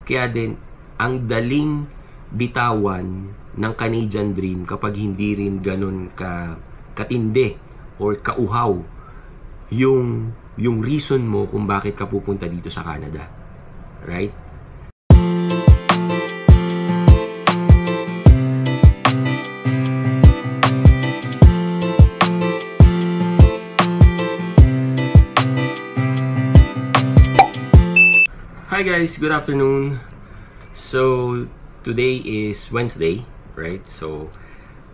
Kaya din, ang daling bitawan ng Canadian dream kapag hindi rin ganun katindi or kauhaw yung reason mo kung bakit ka pupunta dito sa Canada. Right? Hi guys, good afternoon. So, today is Wednesday, right? So,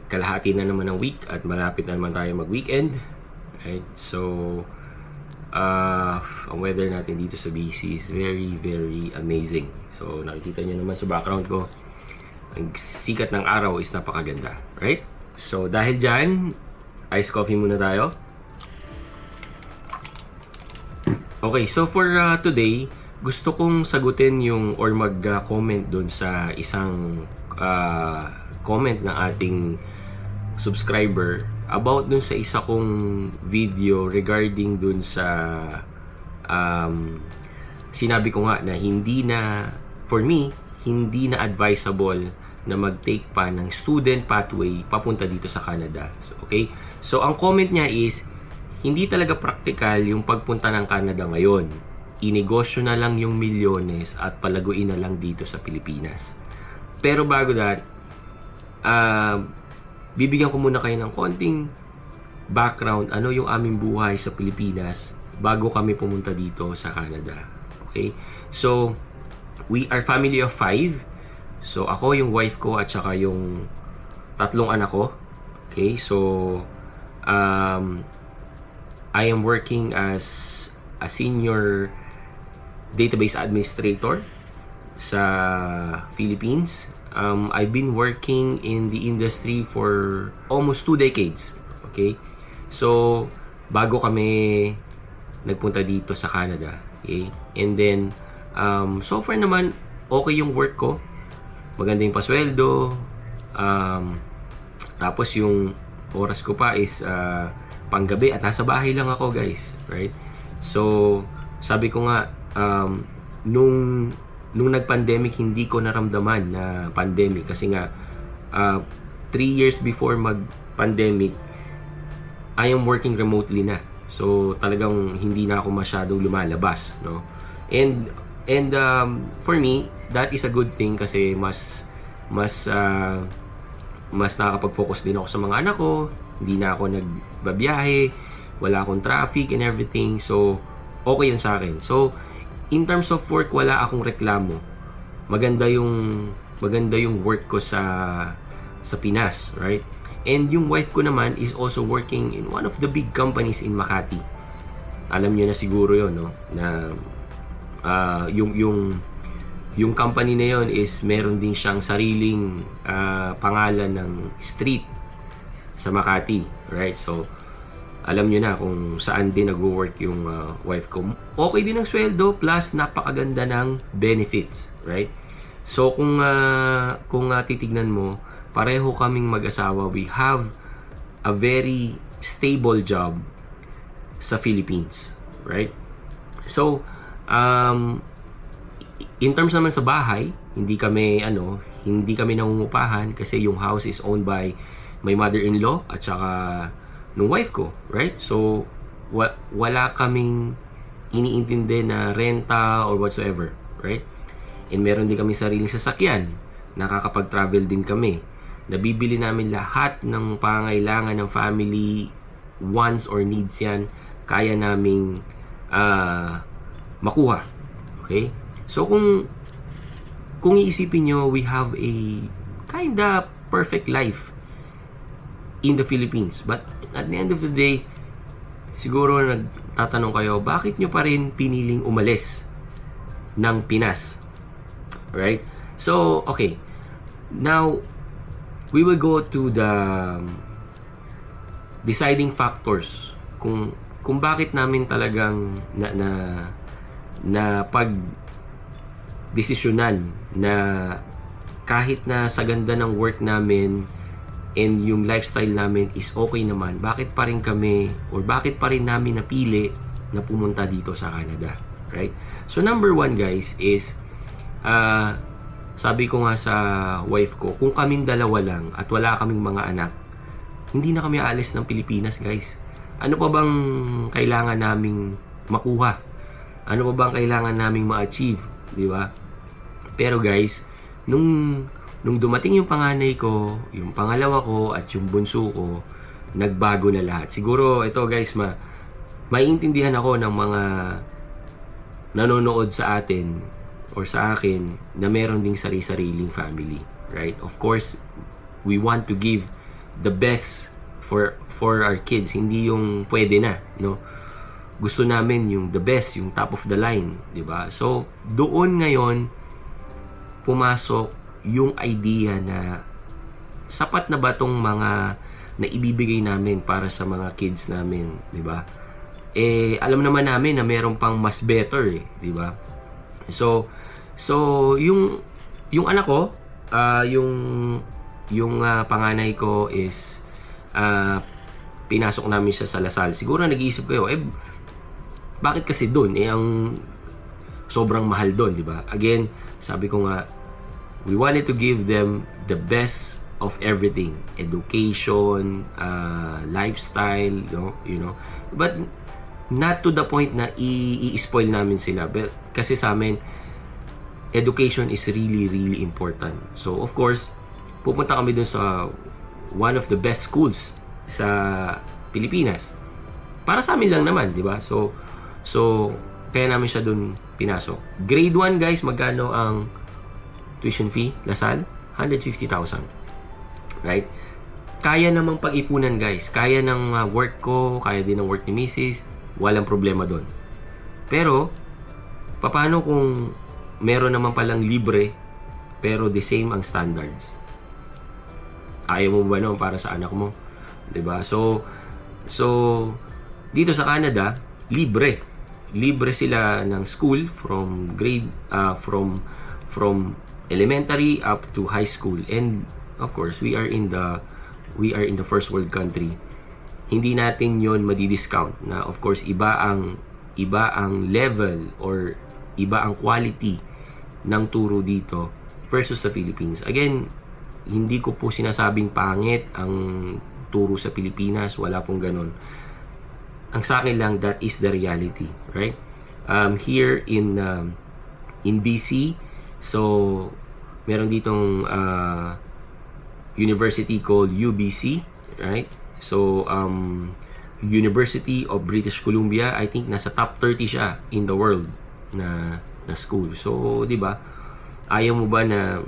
kalahati na naman ng week at malapit na naman tayo mag-weekend, right? So, ang weather natin dito sa BC is very, very amazing. So, nakikita nyo naman sa background ko, ang sikat ng araw is napakaganda, right? So, dahil dyan, iced coffee muna tayo. Okay, so for today, gusto kong sagutin yung or mag-comment dun sa isang comment ng ating subscriber about dun sa isa kong video regarding dun sa sinabi ko nga na for me, hindi na advisable na mag-take pa ng student pathway papunta dito sa Canada. So, okay? So, ang comment niya is, hindi talaga practical yung pagpunta ng Canada ngayon. Inegosyo na lang yung milyones at palaguin na lang dito sa Pilipinas. Pero bago that, bibigyan ko muna kayo ng konting background, ano yung aming buhay sa Pilipinas bago kami pumunta dito sa Canada. Okay? So, we are family of 5. So, ako, yung wife ko, at saka yung 3 anak ko. Okay? So, I am working as a senior database administrator sa Philippines. I've been working in the industry for almost 2 decades. Okay? So, bago kami nagpunta dito sa Canada. Okay? And then, so far naman, okay yung work ko. Maganda yung pasweldo. Tapos yung oras ko pa is panggabi at nasa bahay lang ako, guys. Right? So, sabi ko nga, nung nag-pandemic, hindi ko naramdaman na pandemic kasi nga 3 years before mag-pandemic, I am working remotely na. So, talagang hindi na ako masyadong lumalabas, no? And for me, that is a good thing kasi mas nakakapag-focus din ako sa mga anak ko. Hindi na ako nagbabiyahe, wala akong traffic and everything. So, okay yun sa akin. So, in terms of work, wala akong reklamo. Maganda yung work ko sa Pinas, right? And yung wife ko naman is also working in one of the big companies in Makati. Alam niyo na siguro yun, no? Na yung company na yon is meron din siyang sariling pangalan ng street sa Makati, right? So, alam nyo na kung saan din nag-work yung wife ko. Okay din ang sweldo plus napakaganda ng benefits, right? So kung titignan mo, pareho kaming mag-asawa. We have a very stable job sa Philippines, right? So in terms naman sa bahay, hindi kami nangungupahan kasi yung house is owned by my mother-in-law at saka nung wife ko, right? So, wala kaming iniintindi na renta or whatsoever, right? And meron din kami sariling sasakyan. Nakakapag-travel din kami. Nabibili namin lahat ng pangailangan ng family, wants or needs yan, kaya naming makuha. Okay? So, kung iisipin nyo, we have a kinda perfect life in the Philippines. But at the end of the day, siguro nagtatanong kayo, bakit nyo pa rin piniling umalis ng Pinas? Right? So, okay. Now, we will go to the deciding factors kung bakit namin talagang na pag-desisyonan na kahit na sa ganda ng work namin and yung lifestyle namin is okay naman, bakit pa rin kami or bakit pa rin namin napili na pumunta dito sa Canada, right? So number 1 guys is sabi ko nga sa wife ko, kung kaming dalawa lang at wala kaming mga anak, hindi na kami aalis ng Pilipinas, guys. Ano pa bang kailangan naming makuha? Ano pa bang kailangan naming ma-achieve, di ba? Pero guys, nung dumating yung panganay ko, yung pangalawa ko at yung bunso ko, nagbago na lahat. Siguro ito guys, maiintindihan ako ng mga nanonood sa atin or sa akin na meron ding sari-sariling family, right? Of course, we want to give the best for our kids. Hindi yung pwede na, no? Gusto namin yung the best, yung top of the line, di ba? So, doon ngayon pumasok yung idea na sapat na ba tong mga na ibibigay namin para sa mga kids namin, di ba? Alam naman namin na meron pang mas better, di ba? So yung anak ko, yung panganay ko is pinasok namin siya sa Lasal. Siguro nag-iisip kayo, bakit kasi doon? Ang sobrang mahal doon, di ba? Again, sabi ko nga, we wanted to give them the best of everything, education, lifestyle, you know, but not to the point na i-spoil namin sila. But kasi sa amin, education is really, really important. So, of course, pupunta kami dun sa one of the best schools sa Pilipinas. Para sa amin lang naman, di ba? So kaya namin siya dun pinasok. Grade 1, guys, magkano ang tuition fee? Lasal? 150,000. Right? Kaya namang pag-ipunan, guys. Kaya ng work ko, kaya din ng work ni Mrs. Walang problema dun. Pero, paano kung meron naman palang libre pero the same ang standards? Ayaw mo ba naman para sa anak mo? 'Di ba? So dito sa Canada, libre sila ng school from grade from elementary up to high school. And of course, we are in the first world country. Hindi natin 'yon madi-discount na of course iba ang level or iba ang quality ng turo dito versus sa Philippines. Again, hindi ko po sinasabing pangit ang turo sa Pilipinas, wala pong ganun. Ang sa akin lang, that is the reality, right? Here in BC, so meron ditong university called UBC, right? So University of British Columbia, I think nasa top 30 siya in the world na school. So, 'di ba? Ayaw mo ba na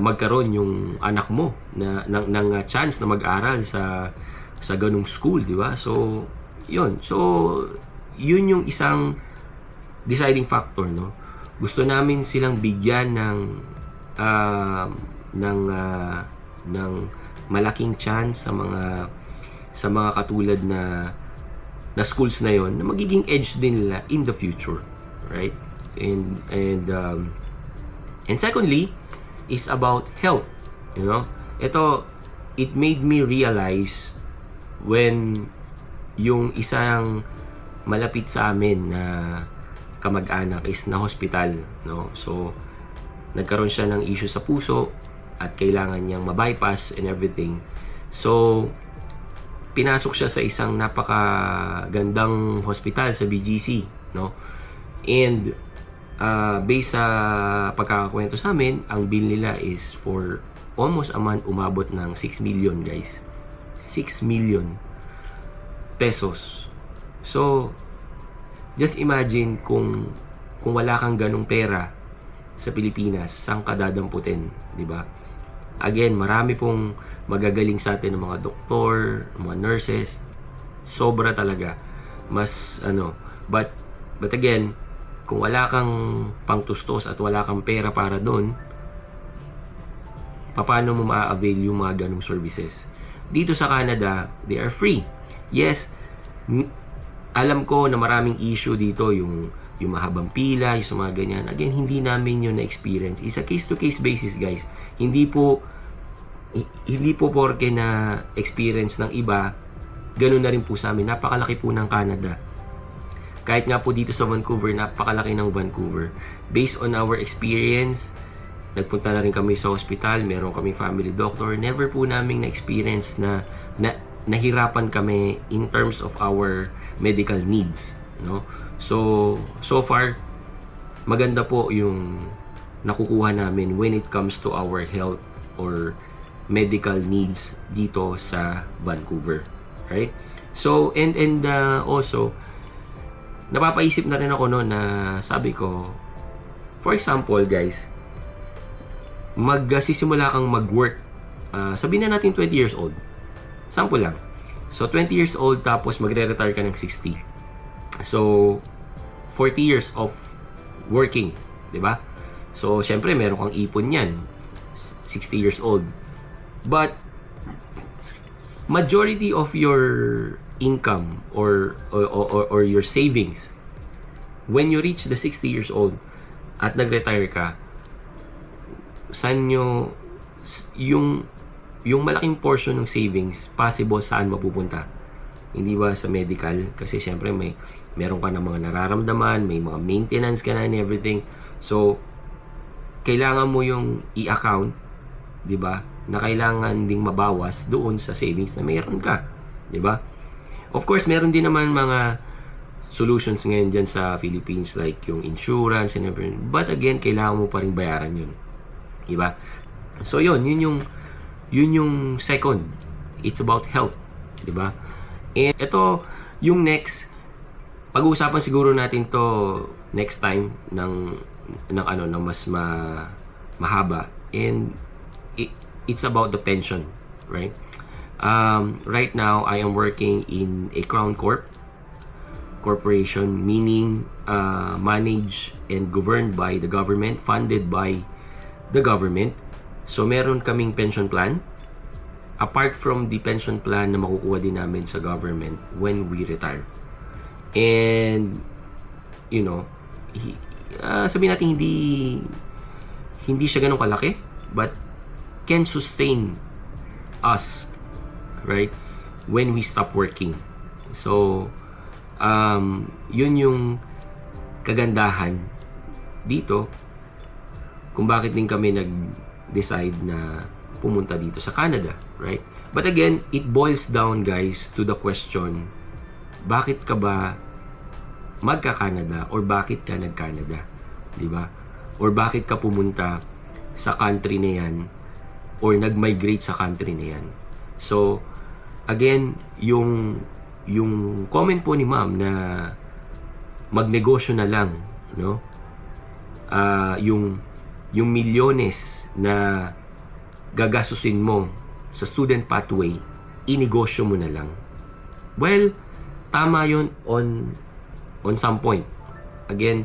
magkaroon yung anak mo ng chance na mag-aral sa ganung school, 'di ba? So, 'yun. So, 'yun yung isang deciding factor, no? Gusto namin silang bigyan ng malaking chance sa mga katulad na schools na yon na magiging edge din nila in the future, right? And secondly is about health, you know. It made me realize when yung isang malapit sa amin na kamag-anak is na hospital, no. So nagkaroon siya ng issue sa puso at kailangan niyang ma-bypass and everything. So pinasok siya sa isang napakagandang hospital sa BGC, no? And based sa pagkakakwento sa amin, ang bill nila is for almost a month umabot ng 6 million, guys. 6 million pesos. So just imagine kung wala kang ganung pera sa Pilipinas, saan ka dadamputin, di ba? Again, marami pong magagaling sa atin ng mga doktor, mga nurses, sobra talaga. Mas but again, kung wala kang pangtustos at wala kang pera para doon, paano mo ma-avail yung mga ganong services? Dito sa Canada, they are free. Yes, alam ko na maraming issue dito, yung mahabang pila, yung mga ganyan. Again, hindi namin yun na-experience. It's a case-to-case basis, guys. Hindi po porke na experience ng iba, ganun na rin po sa amin. Napakalaki po ng Canada. Kahit nga po dito sa Vancouver, napakalaki ng Vancouver. Based on our experience, nagpunta na rin kami sa hospital, meron kami family doctor. Never po namin na-experience na nahirapan kami in terms of our medical needs, no? So far, maganda po yung nakukuha namin when it comes to our health or medical needs dito sa Vancouver, right? So, and also, napapaisip na rin ako no na sabi ko, for example guys, magsisimula kang mag-work, sabihin na natin 20 years old. Sample lang. So, 20 years old tapos magre-retire ka ng 60. So, 40 years of working, di ba? So, syempre, meron kang ipon yan. 60 years old. But, majority of your income or your savings, when you reach the 60 years old at nag-retire ka, saan nyo, yung malaking portion ng savings, possible saan mapupunta? Hindi ba sa medical? Kasi syempre meron ka ng mga nararamdaman, may mga maintenance ka na and everything. So, kailangan mo yung i-account, di ba? Na kailangan ding mabawas doon sa savings na meron ka, di ba? Of course, meron din naman mga solutions ngayon dyan sa Philippines like yung insurance and everything. But again, kailangan mo pa rin bayaran yun. Di ba? So, yun yung second. It's about health, di ba? And ito yung next, pag-uusapan siguro natin to next time ng mas mahaba. And it's about the pension, right? Right now I am working in a Crown corporation, meaning managed and governed by the government, funded by the government. So meron kaming pension plan apart from the pension plan na makukuha din namin sa government when we retire. And you know, sabihin natin hindi siya ganun kalaki, but can sustain us, right, when we stop working. So yun yung kagandahan dito kung bakit din kami nag-decide na pumunta dito sa Canada, right? But again, it boils down, guys, to the question, bakit ka ba magka-Canada or bakit ka nag-Canada? Di ba? Or bakit ka pumunta sa country na yan or nag-migrate sa country na yan? So, again, yung comment po ni ma'am na magnegosyo na lang, no? Yung milyones na gagastusin mo sa student pathway, inegosyo mo na lang. Well, tama yun on some point. Again,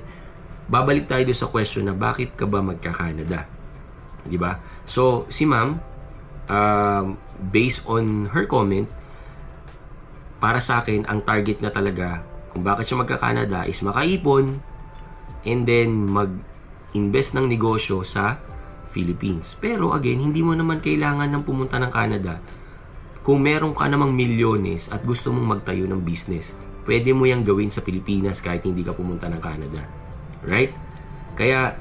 babalik tayo doon sa question na bakit ka ba magka-Canada? Di ba? So, si ma'am, based on her comment, para sa akin, ang target na talaga kung bakit siya magka-Canada is makaipon and then mag-invest ng negosyo sa Philippines. Pero again, hindi mo naman kailangan ng pumunta ng Canada kung meron ka namang milyones at gusto mong magtayo ng business. Pwede mo yang gawin sa Pilipinas kahit hindi ka pumunta ng Canada. Right? Kaya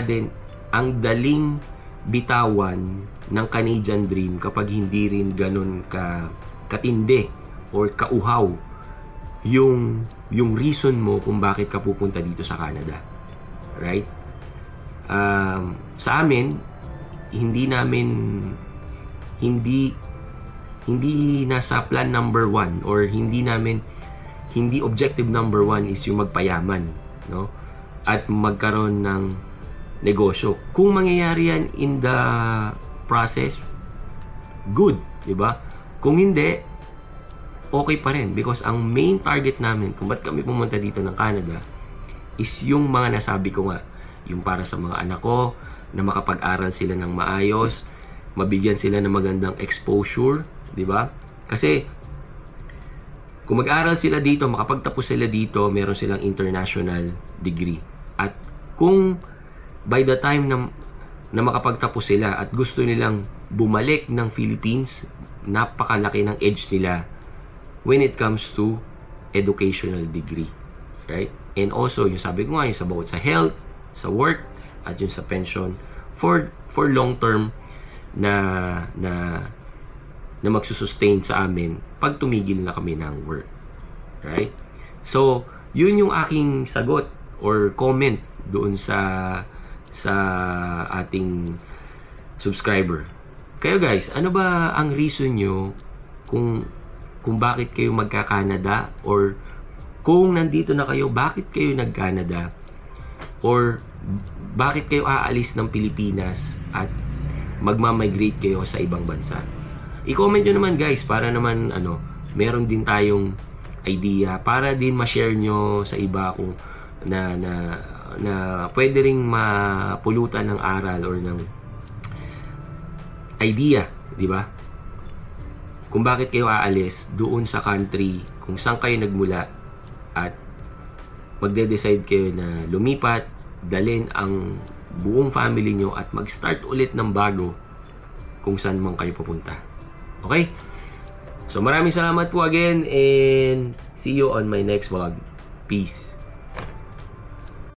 din, ang daling bitawan ng Canadian dream kapag hindi rin ganun katindi or kauhaw yung reason mo kung bakit ka pupunta dito sa Canada. Right? Sa amin, hindi nasa plan number 1 or hindi objective number 1 is yung magpayaman, no? At magkaroon ng negosyo. Kung mangyayari yan in the process, good, di ba? Kung hindi, okay pa rin because ang main target namin kung ba't kami pumunta dito ng Canada is yung mga nasabi ko nga, yung para sa mga anak ko na makapag-aral sila ng maayos, mabigyan sila ng magandang exposure, di ba? Kasi kung mag-aral sila dito, makapagtapos sila dito, meron silang international degree. At kung by the time na makapagtapos sila at gusto nilang bumalik ng Philippines, napakalaki ng edge nila when it comes to educational degree, right? And also, yung sabi ko nga, yung about sa health, sa work, at yung sa pension for long term na magsusustain sa amin pag tumigil na kami ng work, right? So, yun yung aking sagot or comment doon sa ating subscriber. Kayo guys, ano ba ang reason nyo kung bakit kayo magka-Canada, or kung nandito na kayo, bakit kayo nag-Canada, or bakit kayo aalis ng Pilipinas at magmamigrate kayo sa ibang bansa? I-comment nyo naman guys, para naman meron din tayong idea, para din ma-share nyo sa iba kung na pwede ring mapulutan ng aral or ng idea, di ba? Kung bakit kayo aalis doon sa country kung saan kayo nagmula, at magde-decide kayo na lumipat, dalhin ang buong family nyo at mag-start ulit ng bago kung saan man kayo pupunta. Okay? So maraming salamat po again, and see you on my next vlog. Peace.